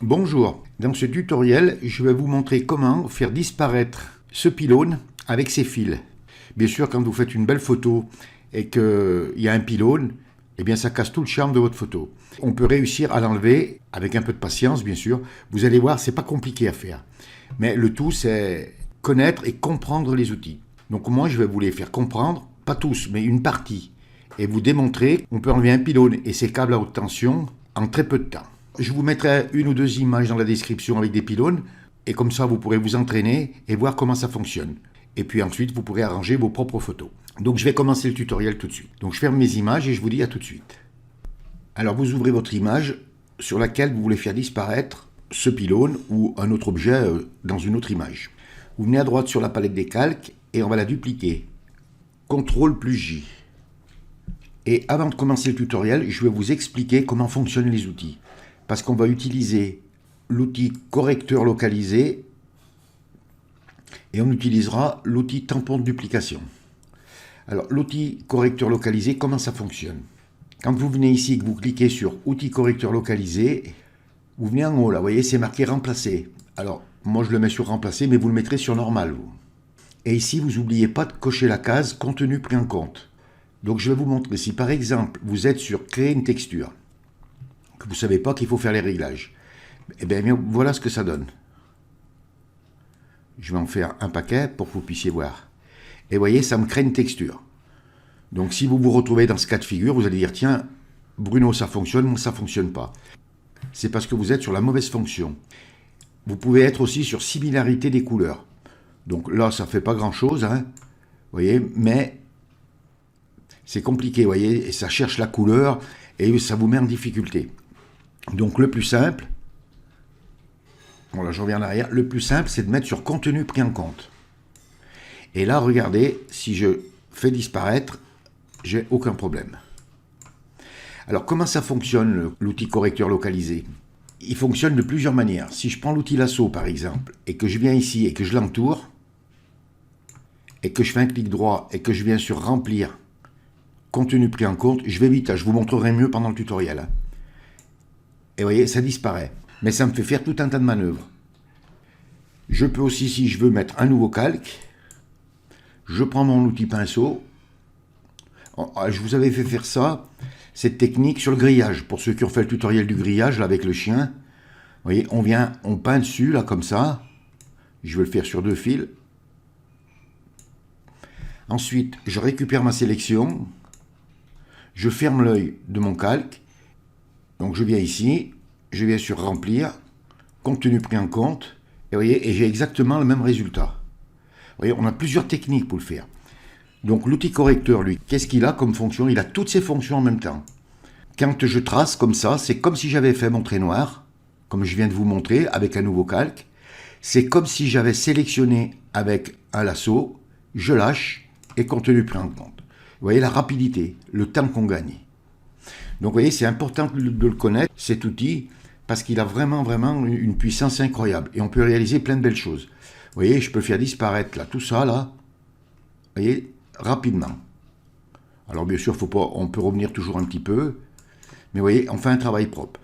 Bonjour, dans ce tutoriel, je vais vous montrer comment faire disparaître ce pylône avec ses fils. Bien sûr, quand vous faites une belle photo et qu'il y a un pylône, eh bien ça casse tout le charme de votre photo. On peut réussir à l'enlever avec un peu de patience, bien sûr. Vous allez voir, c'est pas compliqué à faire. Mais le tout, c'est connaître et comprendre les outils. Donc moi, je vais vous les faire comprendre, pas tous, mais une partie. Et vous démontrer qu'on peut enlever un pylône et ses câbles à haute tension en très peu de temps. Je vous mettrai une ou deux images dans la description avec des pylônes, et comme ça vous pourrez vous entraîner et voir comment ça fonctionne. Et puis ensuite vous pourrez arranger vos propres photos. Donc je vais commencer le tutoriel tout de suite. Donc je ferme mes images et je vous dis à tout de suite. Alors vous ouvrez votre image sur laquelle vous voulez faire disparaître ce pylône ou un autre objet dans une autre image. Vous venez à droite sur la palette des calques et on va la dupliquer. CTRL plus J. Et avant de commencer le tutoriel, je vais vous expliquer comment fonctionnent les outils. Parce qu'on va utiliser l'outil correcteur localisé et on utilisera l'outil tampon de duplication. Alors l'outil correcteur localisé, comment ça fonctionne? Quand vous venez ici et que vous cliquez sur outil correcteur localisé, vous venez en haut là, vous voyez c'est marqué remplacer. Alors moi je le mets sur remplacer, mais vous le mettrez sur normal vous. Et ici vous n'oubliez pas de cocher la case contenu pris en compte. Donc je vais vous montrer, si par exemple vous êtes sur créer une texture, que vous ne savez pas qu'il faut faire les réglages, et bien voilà ce que ça donne. Je vais en faire un paquet pour que vous puissiez voir. Et vous voyez, ça me crée une texture. Donc si vous vous retrouvez dans ce cas de figure, vous allez dire, tiens, Bruno, ça fonctionne, moi ça ne fonctionne pas. C'est parce que vous êtes sur la mauvaise fonction. Vous pouvez être aussi sur similarité des couleurs. Donc là, ça ne fait pas grand-chose, hein, vous voyez, mais c'est compliqué, vous voyez, et ça cherche la couleur et ça vous met en difficulté. Donc le plus simple, voilà, je reviens en arrière, le plus simple c'est de mettre sur contenu pris en compte. Et là, regardez, si je fais disparaître, j'ai aucun problème. Alors comment ça fonctionne l'outil correcteur localisé? Il fonctionne de plusieurs manières. Si je prends l'outil lasso par exemple, et que je viens ici et que je l'entoure, et que je fais un clic droit et que je viens sur remplir, contenu pris en compte, je vais vite, je vous montrerai mieux pendant le tutoriel. Hein. Et vous voyez, ça disparaît. Mais ça me fait faire tout un tas de manœuvres. Je peux aussi, si je veux, mettre un nouveau calque. Je prends mon outil pinceau. Je vous avais fait faire ça, cette technique, sur le grillage. Pour ceux qui ont fait le tutoriel du grillage, là, avec le chien. Vous voyez, on peint dessus, là, comme ça. Je vais le faire sur 2 fils. Ensuite, je récupère ma sélection. Je ferme l'œil de mon calque. Donc je viens ici, je viens sur remplir, contenu pris en compte, et, voyez, et j'ai exactement le même résultat. Vous voyez, on a plusieurs techniques pour le faire. Donc l'outil correcteur, lui, qu'est-ce qu'il a comme fonction? Il a toutes ses fonctions en même temps. Quand je trace comme ça, c'est comme si j'avais fait mon trait noir, comme je viens de vous montrer, avec un nouveau calque. C'est comme si j'avais sélectionné avec un lasso, je lâche, et contenu pris en compte. Vous voyez la rapidité, le temps qu'on gagne. Donc vous voyez, c'est important de le connaître, cet outil, parce qu'il a vraiment une puissance incroyable. Et on peut réaliser plein de belles choses. Vous voyez, je peux faire disparaître là, tout ça, là, vous voyez, rapidement. Alors bien sûr, on peut revenir toujours un petit peu, mais vous voyez, on fait un travail propre.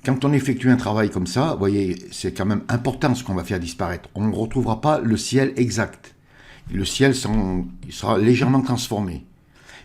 Quand on effectue un travail comme ça, vous voyez, c'est quand même important ce qu'on va faire disparaître. On ne retrouvera pas le ciel exact. Le ciel il sera légèrement transformé.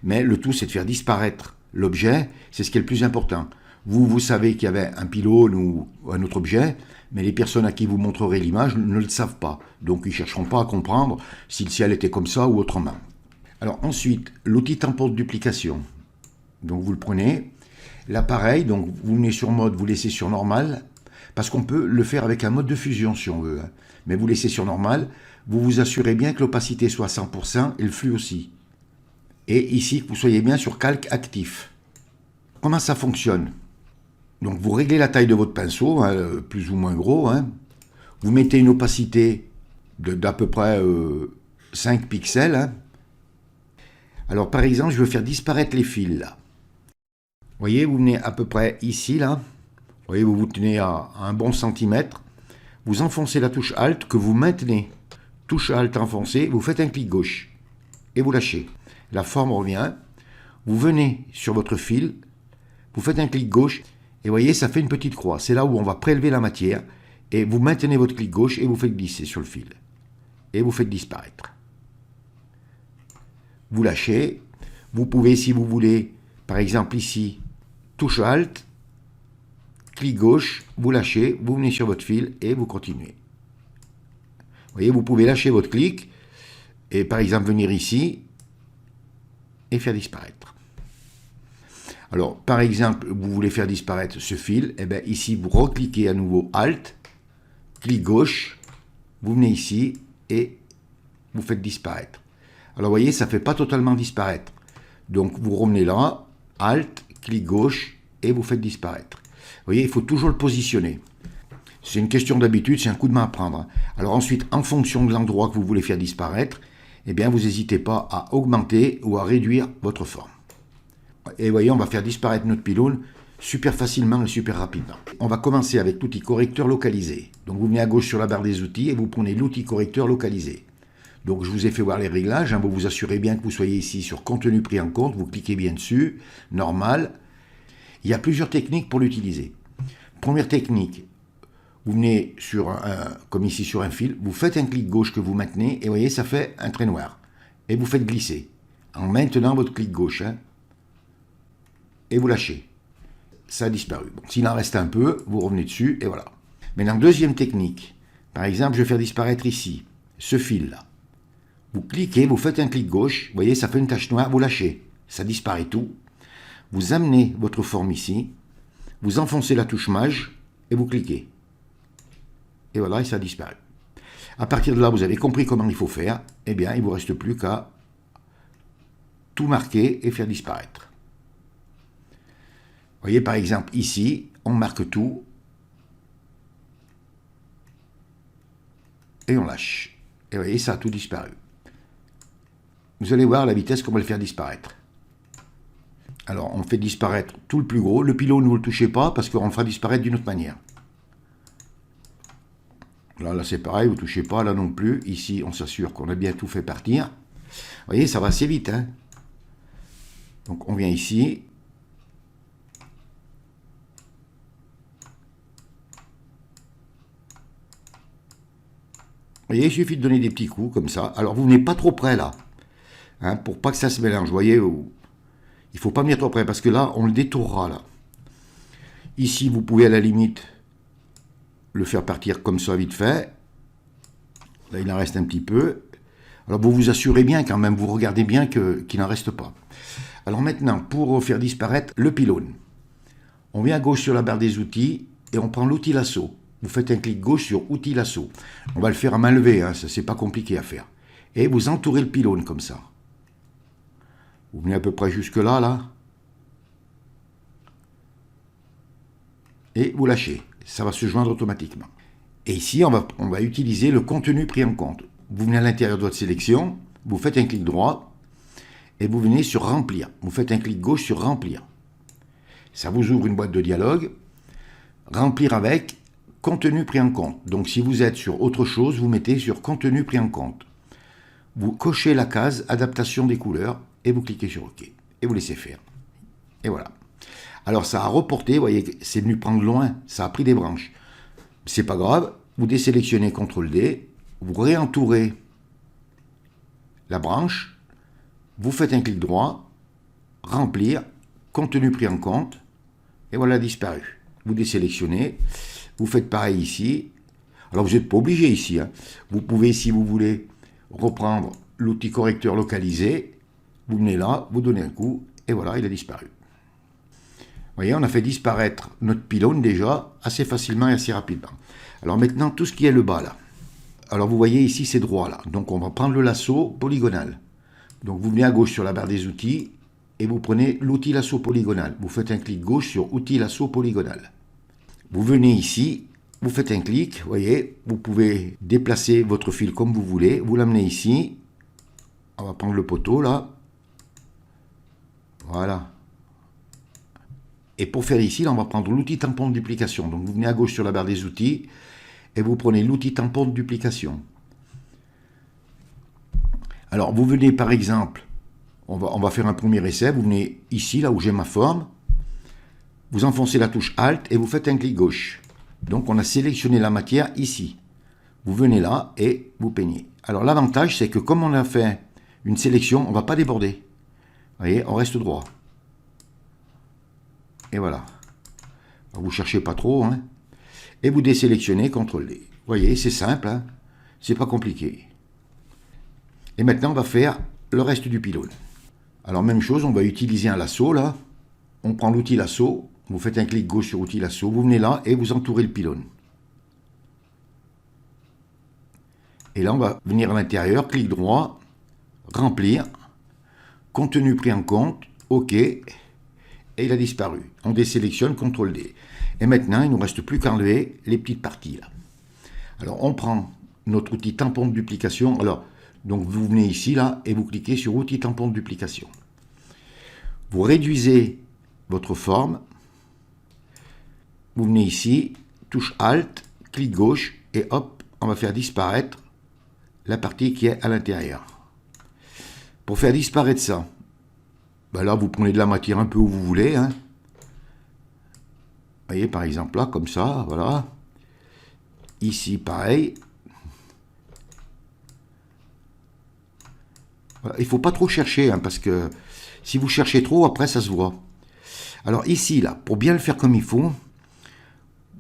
Mais le tout, c'est de faire disparaître l'objet, c'est ce qui est le plus important. Vous savez qu'il y avait un pylône ou un autre objet, mais les personnes à qui vous montrerez l'image ne le savent pas. Donc ils ne chercheront pas à comprendre si le ciel était comme ça ou autrement. Alors ensuite, l'outil tampon de duplication. Donc vous le prenez. L'appareil, donc vous venez sur mode, vous laissez sur normal, parce qu'on peut le faire avec un mode de fusion si on veut. Hein. Mais vous laissez sur normal, vous vous assurez bien que l'opacité soit à 100% et le flux aussi. Et ici, que vous soyez bien sur calque actif. Comment ça fonctionne? Donc vous réglez la taille de votre pinceau, hein, plus ou moins gros. Hein. Vous mettez une opacité d'à peu près 5 pixels. Hein. Alors par exemple, je veux faire disparaître les fils là. Vous voyez, vous venez à peu près ici là. Vous voyez, vous vous tenez à un bon centimètre. Vous enfoncez la touche Alt que vous maintenez. Touche Alt enfoncée, vous faites un clic gauche. Et vous lâchez. La forme revient. Vous venez sur votre fil. Vous faites un clic gauche Et vous voyez, ça fait une petite croix. C'est là où on va prélever la matière. Et vous maintenez votre clic gauche et vous faites glisser sur le fil. Et vous faites disparaître. Vous lâchez. Vous pouvez, si vous voulez, par exemple ici, touche Alt, clic gauche, vous lâchez, vous venez sur votre fil et vous continuez. Vous voyez, vous pouvez lâcher votre clic et par exemple venir ici et faire disparaître. Alors, par exemple, vous voulez faire disparaître ce fil, et bien ici, vous recliquez à nouveau Alt, clic gauche, vous venez ici et vous faites disparaître. Alors, vous voyez, ça ne fait pas totalement disparaître. Donc, vous revenez là, Alt, clic gauche et vous faites disparaître. Vous voyez, il faut toujours le positionner. C'est une question d'habitude, c'est un coup de main à prendre. Alors ensuite, en fonction de l'endroit que vous voulez faire disparaître, eh bien, vous n'hésitez pas à augmenter ou à réduire votre forme. Et vous voyez, on va faire disparaître notre pylône super facilement et super rapidement. On va commencer avec l'outil correcteur localisé. Donc vous venez à gauche sur la barre des outils et vous prenez l'outil correcteur localisé. Donc je vous ai fait voir les réglages, vous vous assurez bien que vous soyez ici sur contenu pris en compte, vous cliquez bien dessus, normal. Il y a plusieurs techniques pour l'utiliser. Première technique, vous venez sur comme ici sur un fil, vous faites un clic gauche que vous maintenez et vous voyez ça fait un trait noir. Et vous faites glisser en maintenant votre clic gauche. Et vous lâchez. Ça a disparu. Bon, s'il en reste un peu, vous revenez dessus et voilà. Maintenant, deuxième technique. Par exemple, je vais faire disparaître ici, ce fil-là. Vous cliquez, vous faites un clic gauche, vous voyez, ça fait une tache noire, vous lâchez. Ça disparaît tout. Vous amenez votre forme ici, vous enfoncez la touche Maj et vous cliquez. Et voilà, et ça a disparu. À partir de là, vous avez compris comment il faut faire. Eh bien, il ne vous reste plus qu'à tout marquer et faire disparaître. Vous voyez, par exemple, ici, on marque tout et on lâche. Et vous voyez, ça a tout disparu. Vous allez voir la vitesse qu'on va le faire disparaître. Alors, on fait disparaître tout le plus gros. Le pylône, ne vous le touchez pas parce qu'on le fera disparaître d'une autre manière. Là c'est pareil, vous ne touchez pas, là non plus. Ici, on s'assure qu'on a bien tout fait partir. Vous voyez, ça va assez vite. Donc, on vient ici. Vous voyez, il suffit de donner des petits coups comme ça. Alors, vous venez pas trop près là, pour pas que ça se mélange. Vous voyez, il ne faut pas venir trop près parce que là, on le détourera là. Ici, vous pouvez à la limite le faire partir comme ça vite fait. Là, il en reste un petit peu. Alors, vous vous assurez bien quand même, vous regardez bien qu'il n'en reste pas. Alors maintenant, pour faire disparaître le pylône, on vient à gauche sur la barre des outils et on prend l'outil lasso. Vous faites un clic gauche sur outil lasso. On va le faire à main levée, ça c'est pas compliqué à faire. Et vous entourez le pylône comme ça. Vous venez à peu près jusque là, là. Et vous lâchez. Ça va se joindre automatiquement. Et ici, on va utiliser le contenu pris en compte. Vous venez à l'intérieur de votre sélection, vous faites un clic droit et vous venez sur remplir. Vous faites un clic gauche sur remplir. Ça vous ouvre une boîte de dialogue. Remplir avec contenu pris en compte. Donc si vous êtes sur autre chose, vous mettez sur contenu pris en compte. Vous cochez la case adaptation des couleurs et vous cliquez sur OK. Et vous laissez faire. Et voilà. Alors ça a reporté, vous voyez, c'est venu prendre loin, ça a pris des branches. C'est pas grave, vous désélectionnez CTRL D, vous réentourez la branche, vous faites un clic droit, remplir, contenu pris en compte, et voilà, disparu. Vous désélectionnez, vous faites pareil ici. Alors vous n'êtes pas obligé ici, Vous pouvez, si vous voulez, reprendre l'outil correcteur localisé, vous venez là, vous donnez un coup, et voilà, il a disparu. Vous voyez, on a fait disparaître notre pylône déjà assez facilement et assez rapidement. Alors maintenant, tout ce qui est le bas là. Alors vous voyez ici, c'est droit là. Donc on va prendre le lasso polygonal. Donc vous venez à gauche sur la barre des outils et vous prenez l'outil lasso polygonal. Vous faites un clic gauche sur outil lasso polygonal. Vous venez ici, vous faites un clic, vous voyez, vous pouvez déplacer votre fil comme vous voulez. Vous l'amenez ici. On va prendre le poteau là. Voilà. Et pour faire ici, là, on va prendre l'outil tampon de duplication. Donc vous venez à gauche sur la barre des outils et vous prenez l'outil tampon de duplication. Alors vous venez par exemple, on va faire un premier essai, vous venez ici, là où j'ai ma forme, vous enfoncez la touche Alt et vous faites un clic gauche. Donc on a sélectionné la matière ici. Vous venez là et vous peignez. Alors l'avantage, c'est que comme on a fait une sélection, on ne va pas déborder. Vous voyez, on reste droit. Et voilà. Vous ne cherchez pas trop, hein. Et vous désélectionnez, CTRL D. Vous voyez, c'est simple, hein. C'est pas compliqué. Et maintenant, on va faire le reste du pylône. Alors même chose, on va utiliser un lasso là. On prend l'outil lasso, vous faites un clic gauche sur outil lasso, vous venez là et vous entourez le pylône. Et là, on va venir à l'intérieur, clic droit, remplir, contenu pris en compte, OK, et il a disparu. On désélectionne, CTRL D. Et maintenant, il ne nous reste plus qu'à enlever les petites parties là. Alors, on prend notre outil tampon de duplication. Alors, donc vous venez ici là et vous cliquez sur outil tampon de duplication. Vous réduisez votre forme. Vous venez ici, touche Alt, clic gauche et hop, on va faire disparaître la partie qui est à l'intérieur. Pour faire disparaître ça, ben là vous prenez de la matière un peu où vous voulez, hein. Vous voyez, par exemple là, comme ça, voilà. Ici, pareil. Voilà. Il ne faut pas trop chercher, hein, parce que si vous cherchez trop, après ça se voit. Alors ici, là, pour bien le faire comme il faut,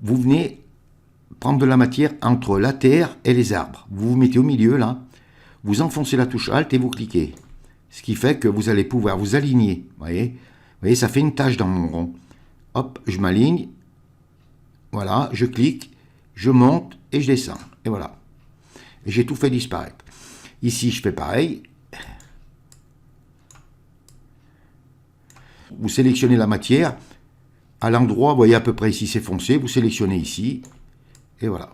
vous venez prendre de la matière entre la terre et les arbres. Vous vous mettez au milieu, là. Vous enfoncez la touche Alt et vous cliquez. Ce qui fait que vous allez pouvoir vous aligner. Vous voyez, ça fait une tache dans mon rond. Hop, je m'aligne. Voilà, je clique, je monte et je descends. Et voilà. Et j'ai tout fait disparaître. Ici, je fais pareil. Vous sélectionnez la matière. À l'endroit, vous voyez à peu près ici, c'est foncé. Vous sélectionnez ici. Et voilà.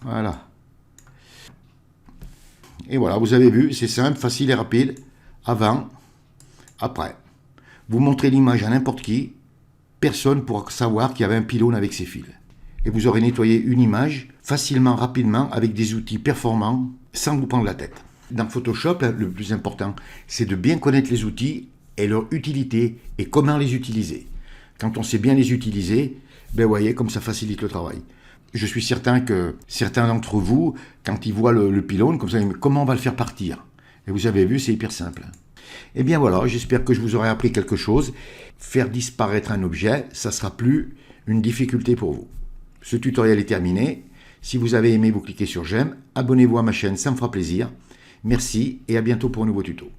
Voilà. Et voilà, vous avez vu, c'est simple, facile et rapide. Avant, après. Vous montrez l'image à n'importe qui, personne ne pourra savoir qu'il y avait un pylône avec ses fils. Et vous aurez nettoyé une image facilement, rapidement, avec des outils performants, sans vous prendre la tête. Dans Photoshop, le plus important, c'est de bien connaître les outils et leur utilité et comment les utiliser. Quand on sait bien les utiliser, ben vous voyez comme ça facilite le travail. Je suis certain que certains d'entre vous, quand ils voient le pylône, comme ça, comment on va le faire partir? Et vous avez vu, c'est hyper simple. Et bien voilà, j'espère que je vous aurai appris quelque chose. Faire disparaître un objet, ça ne sera plus une difficulté pour vous. Ce tutoriel est terminé. Si vous avez aimé, vous cliquez sur j'aime. Abonnez-vous à ma chaîne, ça me fera plaisir. Merci et à bientôt pour un nouveau tuto.